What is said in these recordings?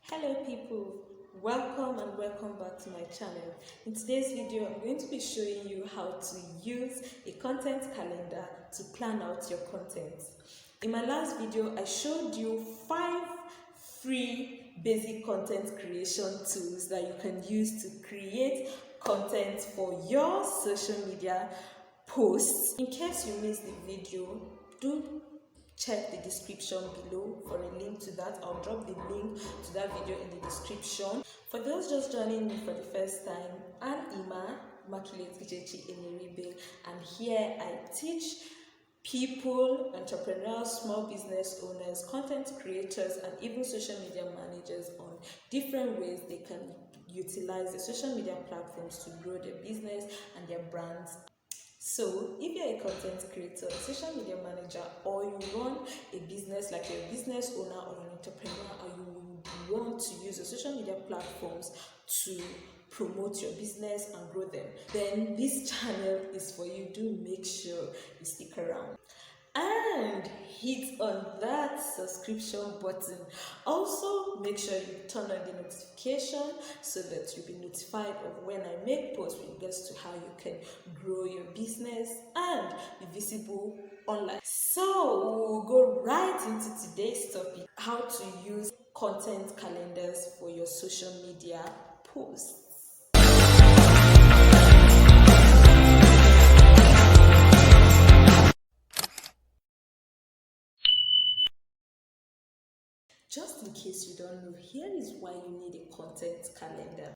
Hello people, welcome and welcome back to my channel. In today's video, I'm going to be showing you how to use a content calendar to plan out your content. In my last video, I showed you 5 free basic content creation tools that you can use to create content for your social media posts. In case you missed the video, do check the description below for a link to that. I'll drop the link to that video in the description. For those just joining me for the first time, I'm Immauchecons, and here I teach people, entrepreneurs, small business owners, content creators, and even social media managers on different ways they can utilize the social media platforms to grow their business and their brands. So, if you're a content creator, a social media manager, or you run a business like you're a business owner or an entrepreneur, or you want to use the social media platforms to promote your business and grow them, then this channel is for you. Do make sure you stick around and hit on that subscription button. Also, make sure you turn on the notification so that you'll be notified of when I make posts with regards to how you can grow your business and be visible online. So we'll go right into today's topic: how to use content calendars for your social media posts. Just in case you don't know, here is why you need a content calendar.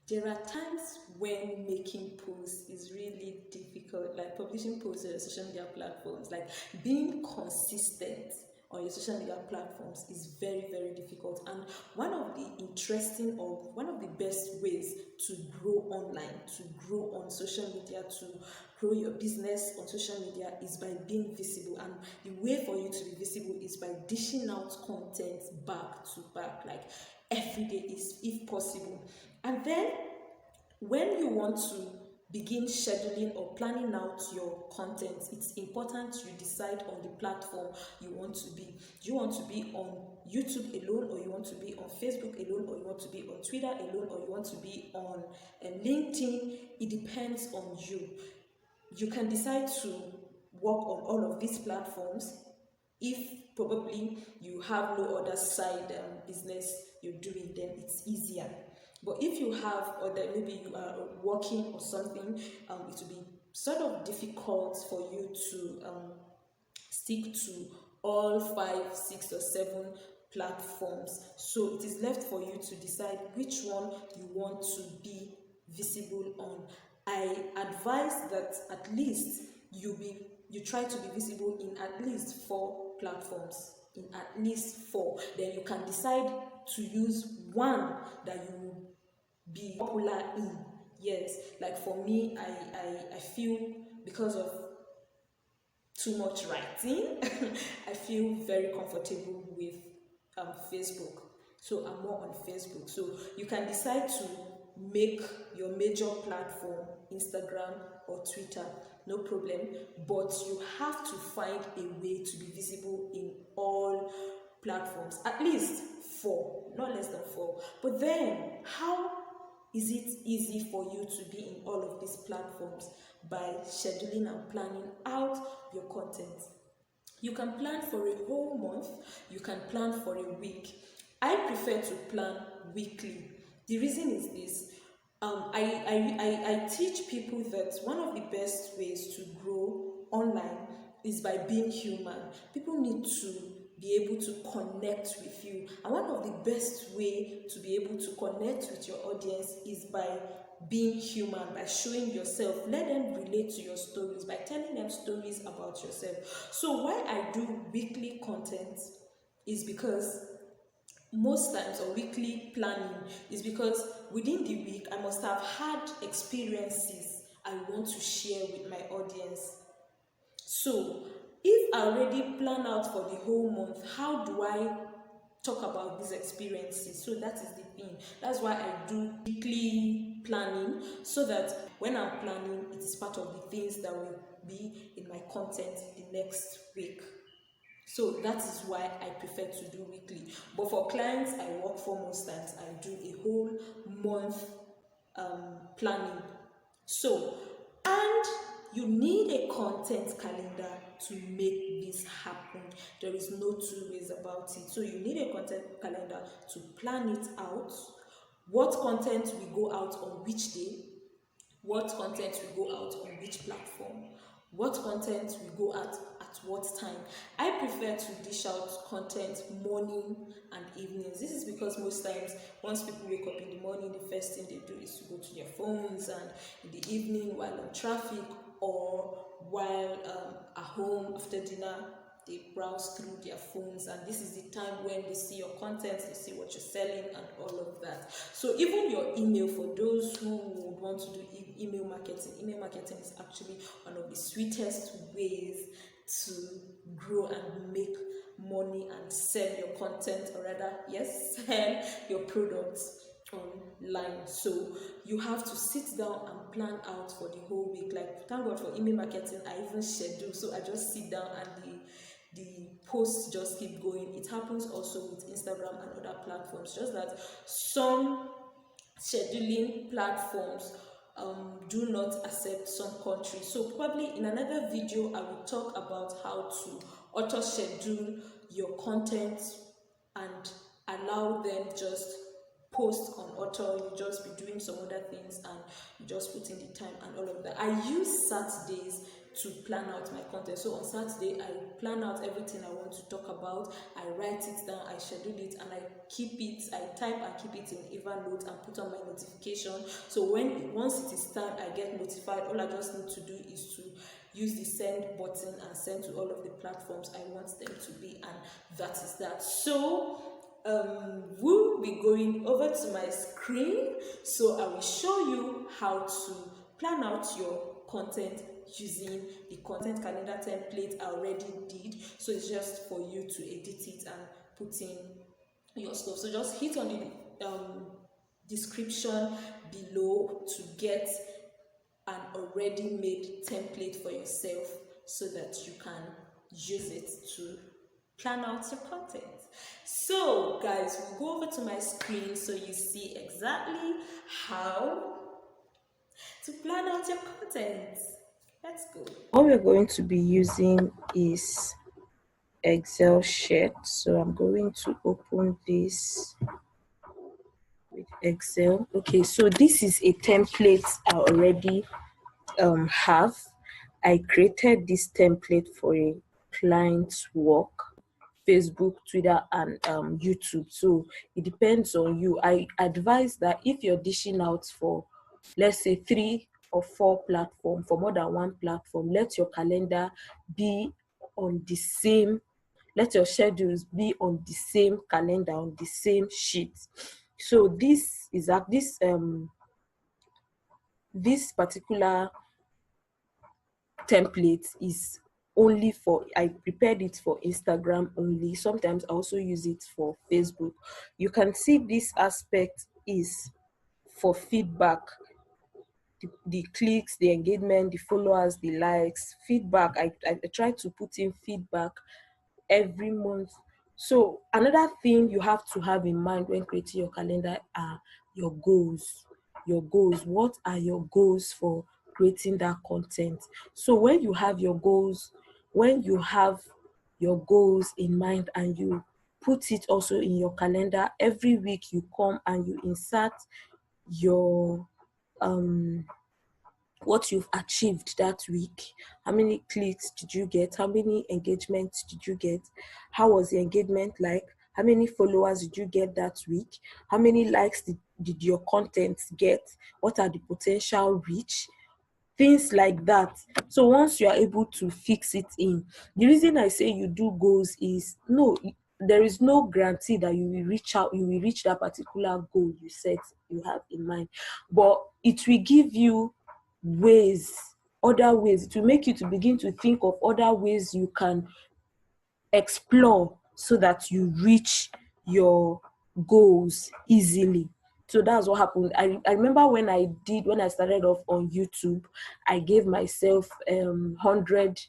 There are times when making posts is really difficult, like publishing posts on your social media platforms, like being consistent on your social media platforms is very, very difficult. And one of the interesting or one of the best ways to grow online, to grow on social media, to grow your business on social media is by being visible. And the way for you to be visible is by dishing out content back to back, like every day is, if possible. And then when you want to begin scheduling or planning out your content, it's important you decide on the platform you want to be. Do you want to be on YouTube alone, or you want to be on Facebook alone, or you want to be on Twitter alone, or you want to be on LinkedIn? It depends on you. You can decide to work on all of these platforms if probably you have no other side business you're doing, then it's easier. But if you have, or that maybe you are working or something, it will be sort of difficult for you to stick to all 5, 6, or 7 platforms. So it is left for you to decide which one you want to be visible on. I advise that at least you try to be visible in at least 4 platforms. In at least 4. Then you can decide to use one that you will be popular in. Yes, like for me, I feel because of too much writing, I feel very comfortable with Facebook. So I'm more on Facebook. So you can decide to make your major platform Instagram or Twitter, no problem. But you have to find a way to be visible in all platforms, at least 4, not less than 4. But then, how is it easy for you to be in all of these platforms? By scheduling and planning out your content. You can plan for a whole month, you can plan for a week. I prefer to plan weekly. The reason is this: I teach people that one of the best ways to grow online is by being human. People need to be able to connect with you, and one of the best way to be able to connect with your audience is by being human, by showing yourself. Let them relate to your stories by telling them stories about yourself. So why I do weekly content is because most times, or weekly planning is because within the week I must have had experiences I want to share with my audience. So if I already plan out for the whole month, how do I talk about these experiences? So that is the thing. That's why I do weekly planning, so that when I'm planning, it is part of the things that will be in my content the next week. So that is why I prefer to do weekly. But for clients I work for, most times I do a whole month planning. So, and you need a content calendar to make this happen. There is no two ways about it. So you need a content calendar to plan it out. What content will go out on which day, what content will go out on which platform, what content will go out at what time. I prefer to dish out content morning and evenings. This is because most times once people wake up in the morning, the first thing they do is to go to their phones, and in the evening while on traffic or while at home after dinner, they browse through their phones, and this is the time when they see your content, they see what you're selling and all of that. So even your email, for those who would want to do email marketing is actually one of the sweetest ways to grow and make money and sell your content, or rather, yes, sell your products online. So you have to sit down and plan out for the whole week. Like, thank God for email marketing, I even schedule, so I just sit down and the posts just keep going. It happens also with Instagram and other platforms, just that some scheduling platforms do not accept some countries. So probably in another video I will talk about how to auto schedule your content and allow them just post on auto. You just be doing some other things and you just put in the time and all of that. I use Saturdays to plan out my content. So on Saturday I plan out everything I want to talk about, I write it down, I schedule it, and I keep it, I type and keep it in Evernote and put on my notification. So once it is time, I get notified. All I just need to do is to use the send button and send to all of the platforms I want them to be, and that is that. So we'll be going over to my screen, so I will show you how to plan out your content using the content calendar template I already did. So it's just for you to edit it and put in your stuff. So just hit on the description below to get an already made template for yourself, so that you can use it to plan out your content. So guys, we'll go over to my screen so you see exactly how to plan out your content. Let's go. What we're going to be using is Excel sheet. So I'm going to open this with Excel. Okay, so this is a template I already have. I created this template for a client's work, Facebook, Twitter, and YouTube. So it depends on you. I advise that if you're dishing out for, let's say, 3 or 4 platforms, for more than one platform, let your calendar be on the same, let your schedules be on the same calendar, on the same sheet. So this particular template is only for, I prepared it for Instagram only. Sometimes I also use it for Facebook. You can see this aspect is for feedback, the clicks, the engagement, the followers, the likes, feedback. I try to put in feedback every month. So another thing you have to have in mind when creating your calendar are your goals. Your goals. What are your goals for creating that content? So when you have your goals, in mind and you put it also in your calendar, every week you come and you insert your what you've achieved that week. How many clicks did you get? How many engagements did you get? How was the engagement like? How many followers did you get that week? How many likes did your content get? What are the potential reach? Things like that. So once you are able to fix it in, the reason I say you do goals is, no, there is no guarantee that you will reach that particular goal you set, you have in mind, but it will give you other ways. It will make you to begin to think of other ways you can explore so that you reach your goals easily. So that's what happened. I remember when I started off on YouTube, I gave myself 100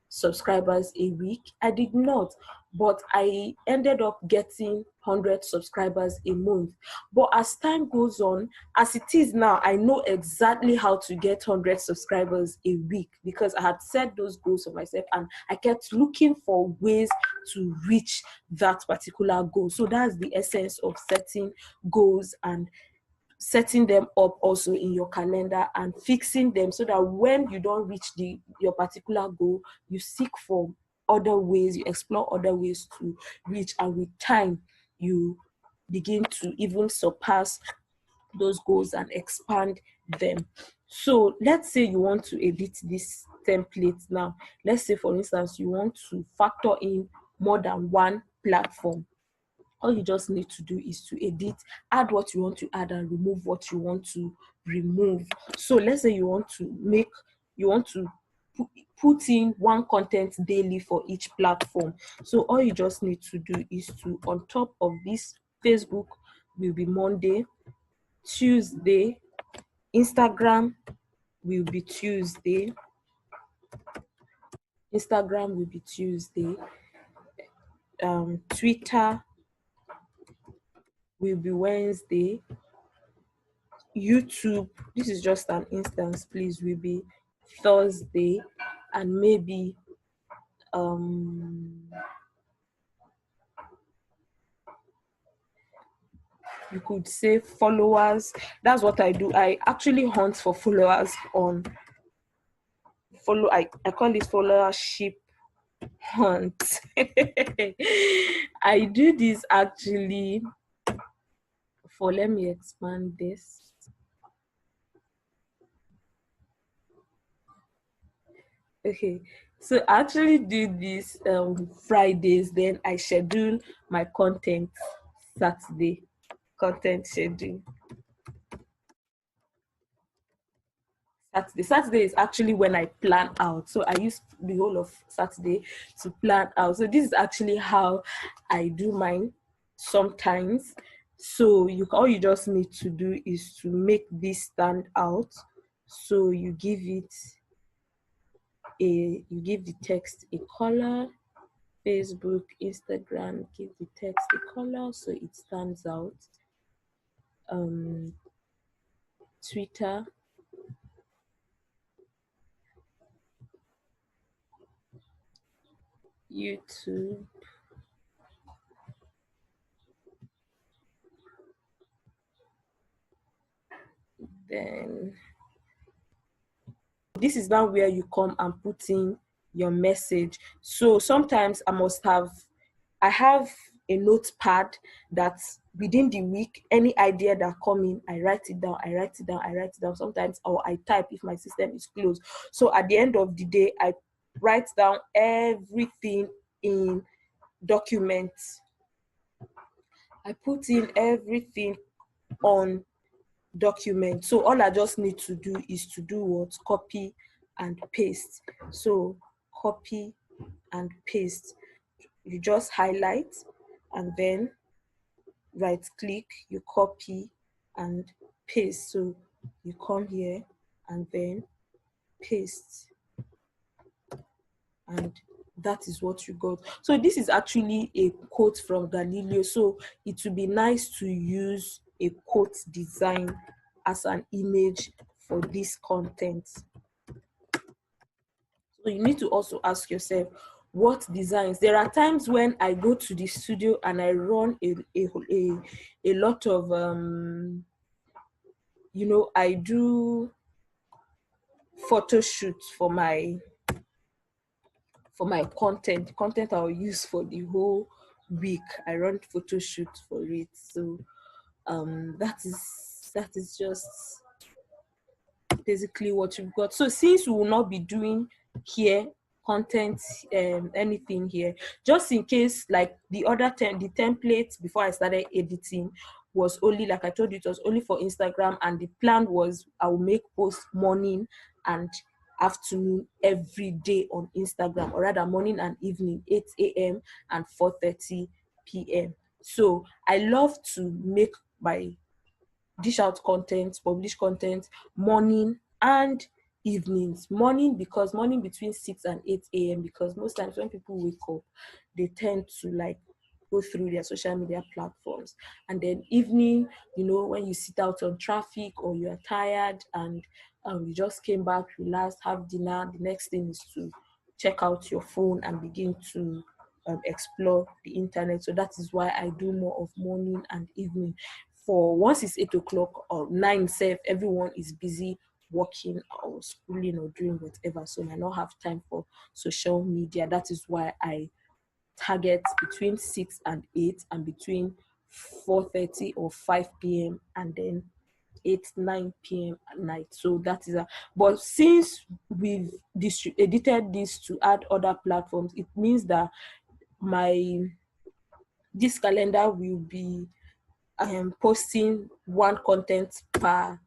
subscribers a week. I did not, but I ended up getting 100 subscribers a month. But as time goes on, as it is now, I know exactly how to get 100 subscribers a week because I had set those goals for myself and I kept looking for ways to reach that particular goal. So that's the essence of setting goals and setting them up also in your calendar and fixing them so that when you don't reach your particular goal, you seek for other ways, you explore other ways to reach, and with time you begin to even surpass those goals and expand them. So let's say you want to edit this template now. Let's say, for instance, you want to factor in more than one platform. All you just need to do is to edit, add what you want to add and remove what you want to remove. So let's say you want to put in one content daily for each platform. So all you just need to do is to, on top of this, Facebook will be Monday, Tuesday, Instagram will be Tuesday, Twitter will be Wednesday, YouTube, this is just an instance, please, will be Thursday, and maybe you could say followers. That's what I do. I actually hunt for followers on I call it followership hunt. I do this actually for, let me expand this. Okay, so I actually do this Fridays, then I schedule my content Saturday. Content schedule. Saturday is actually when I plan out. So I use the whole of Saturday to plan out. So this is actually how I do mine sometimes. So all you just need to do is to make this stand out. So you give the text a color. Facebook, Instagram, give the text a color so it stands out. Twitter, YouTube, then this is now where you come and put in your message. So sometimes I have a notepad that within the week, any idea that come in, I write it down. Sometimes, or I type if my system is closed. So at the end of the day, I write down everything in documents. I put in everything on document. So all I just need to do is to do what? Copy and paste. So copy and paste. You just highlight and then right click, you copy and paste. So you come here and then paste, and that is what you got. So this is actually a quote from Galileo. So it would be nice to use a quote design as an image for this content. So you need to also ask yourself, what designs? There are times when I go to the studio and I run a lot of I do photo shoots for my content I'll use for the whole week. I run photo shoots for it. So that is just basically what you've got. So since we will not be doing here content anything here, just in case, like the template before I started editing was only, like I told you, it was only for Instagram, and the plan was I will make posts morning and afternoon every day on Instagram, or rather morning and evening, 8 a.m. and 4:30 p.m. So I love to dish out content, publish content morning and evenings. Morning between 6 and 8 a.m. because most times when people wake up, they tend to like go through their social media platforms. And then evening, when you sit out on traffic or you are tired and you just came back, relaxed, have dinner, the next thing is to check out your phone and begin to explore the internet. So that is why I do more of morning and evening. For once it's 8 o'clock or 9, self, everyone is busy working or schooling or doing whatever. So I might not have time for social media. That is why I target between 6 and 8 and between 4:30 or 5 p.m. and then 8 9 p.m. at night. So that is but since we've edited this to add other platforms, it means that my this calendar will be I am posting one content per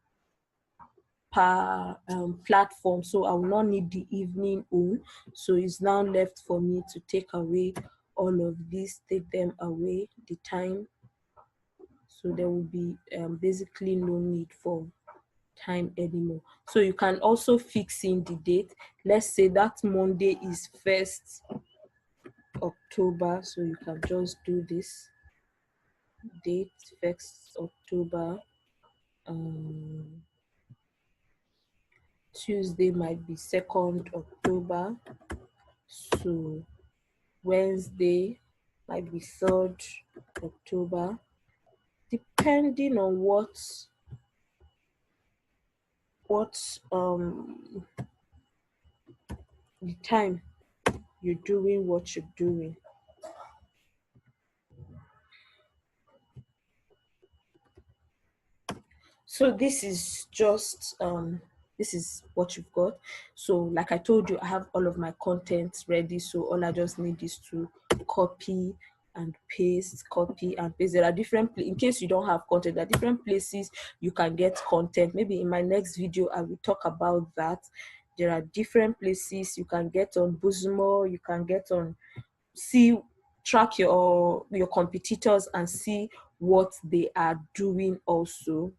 platform, so I will not need the evening own. So it's now left for me to take away all of these, take them away, the time. So there will be basically no need for time anymore. So you can also fix in the date. Let's say that Monday is 1st October, so you can just do this date, 1st October. Tuesday might be 2nd October. So Wednesday might be 3rd October. Depending on what the time you're doing what you're doing. So this is just this is what you've got. So like I told you, I have all of my content ready, so all I just need is to copy and paste, copy and paste. There are different in case you don't have content, there are different places you can get content. Maybe in my next video I will talk about that. There are different places you can get on Buzimo, you can get on track your competitors and see what they are doing also.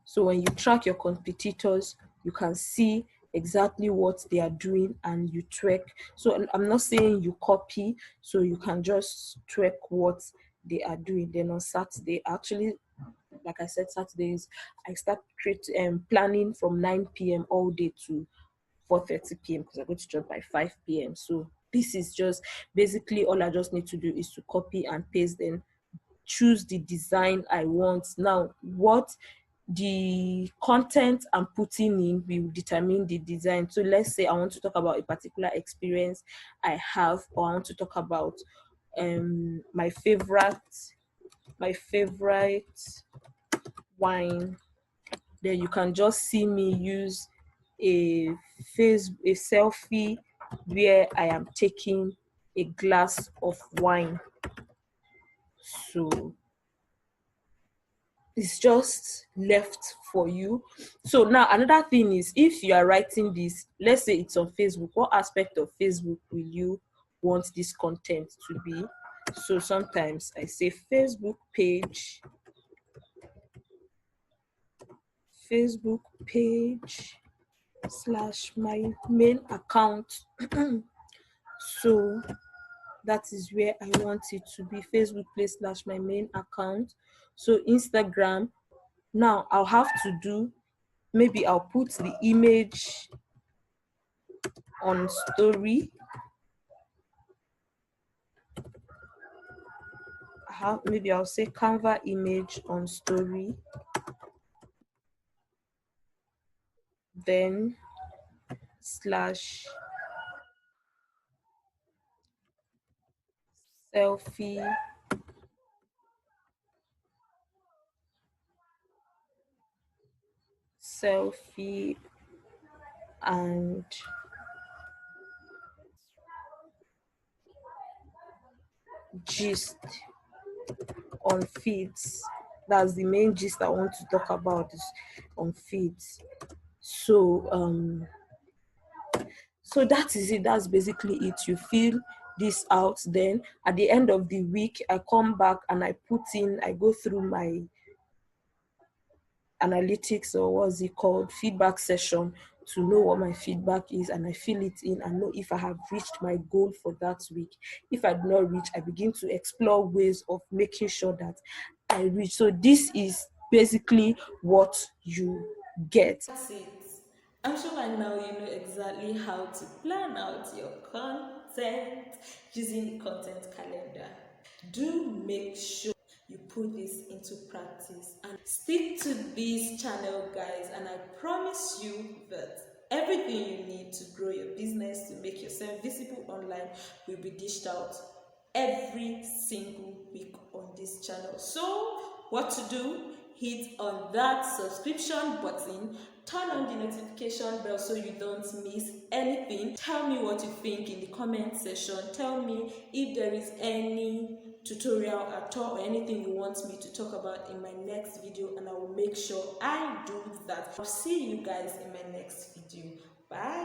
So when you track your competitors, you can see exactly what they are doing and you track. So I'm not saying you copy, so you can just track what they are doing. Then on Saturday, actually, like I said, Saturdays, I start planning from 9 p.m. all day to 4:30 p.m. because I go to job by 5 p.m. So this is just basically all I just need to do is to copy and paste, then choose the design I want. Now, what the content I'm putting in will determine the design. So let's say I want to talk about a particular experience I have, or I want to talk about my favorite wine. Then you can just see me use a selfie where I am taking a glass of wine. So it's just left for you. So now another thing is, if you are writing this, let's say it's on Facebook, what aspect of Facebook will you want this content to be? So sometimes I say Facebook page / my main account. So that is where I want it to be, Facebook page / my main account. So Instagram, now I'll have to do, maybe I'll put the image on story. Maybe I'll say Canva image on story. Then / selfie and gist on feeds. That's the main gist I want to talk about, is on feeds. So that is it. That's basically it. You fill this out. Then at the end of the week, I come back and I go through my analytics, or what's it called, feedback session, to know what my feedback is, and I fill it in and know if I have reached my goal for that week. If I do not reach, I begin to explore ways of making sure that I reach. So this is basically what you get. That's it. I'm sure by now you know exactly how to plan out your content using the content calendar. Do make sure you put this into practice and stick to this channel, guys, and I promise you that everything you need to grow your business, to make yourself visible online, will be dished out every single week on this channel. So what to do? Hit on that subscription button, turn on the notification bell so you don't miss anything. Tell me what you think in the comment section. Tell me if there is any tutorial at all or anything you want me to talk about in my next video, and I will make sure I do that. I'll see you guys in my next video. Bye.